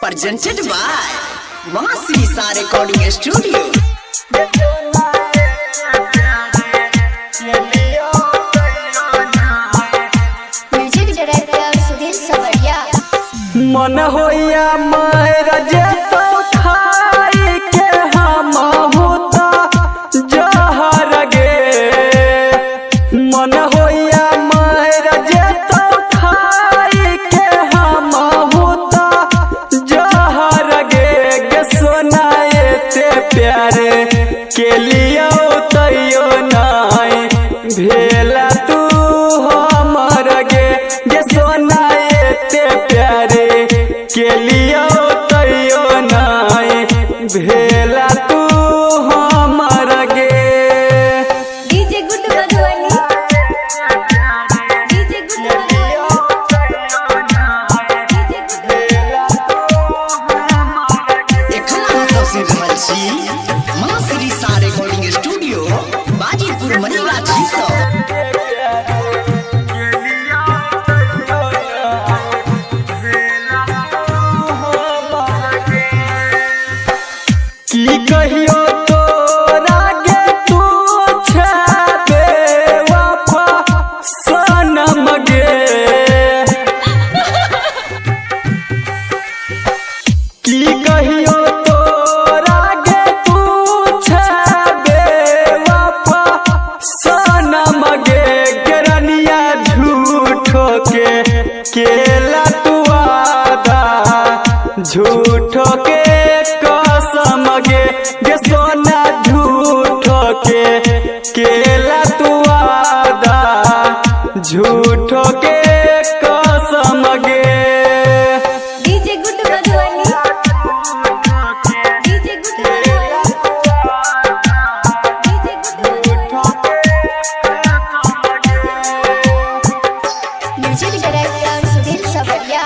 presented by Masisa Recording Studio. Music director Sudhir सवरिया। मन होया मरजे तो खाई के हम होता जहर गे। मन होया मरजे तो खाई के हम होता जहर गे। गे सोनाए ते प्यारे के लिए तैयो नाई भेला तू हमर गे। गे सोनाए ते प्यारे के लिए तैयो नाई भेला तू हमर गे। DJ good Madhubani, DJ good Masisa Recording Studio, Bajipur Manigachi so. की कहियो तोरा गे तू छबे वफा सनम गे। की कहियो तोरा गे तू छबे वफा सनम गे। गरनिया झूठो के केला तू वादा झूठो के कसम गे। गे सोना झूठो के केला तू वादा झूठो के कसम गे। DJ good Madhubani, DJ good music director Sudhir सवरिया।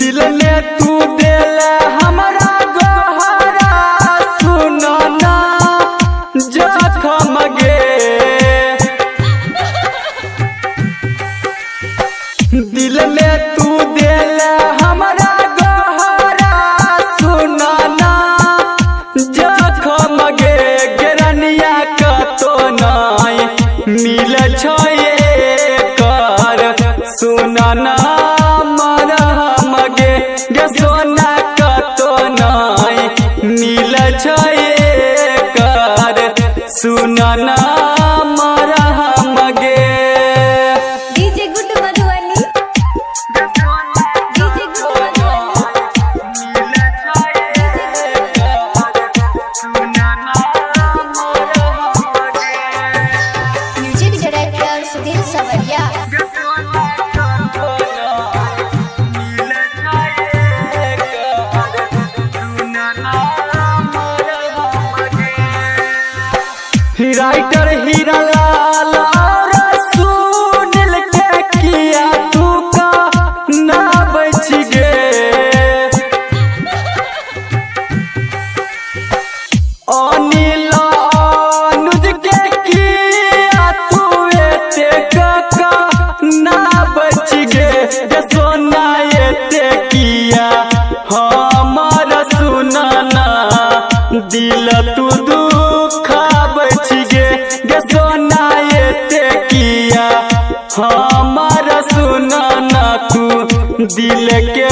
दिल में तू दिल हमारा गोहरा सुनो ना जखम गे। दिल में तू दिल हमारा गोहरा सुनो ना जखम गे। गरनिया का तो नाई मिल छे कर सुनो ना मरहम गे। गे सोना का तो नाई मिल छे कर सुनो ना मरहम गे। DJ good Madhubani, DJ good music director Sudhir सवरिया। राइटर हीरा लाल और सुनील के किया तू का ना बच गे। अनिल अनुज के किया तू एते का ना बच गे। गे सोना एते किया हमर सुनाना दिल तू दुखा बच गे। गे सोना एते किया हमारा सुनाना तू दिल के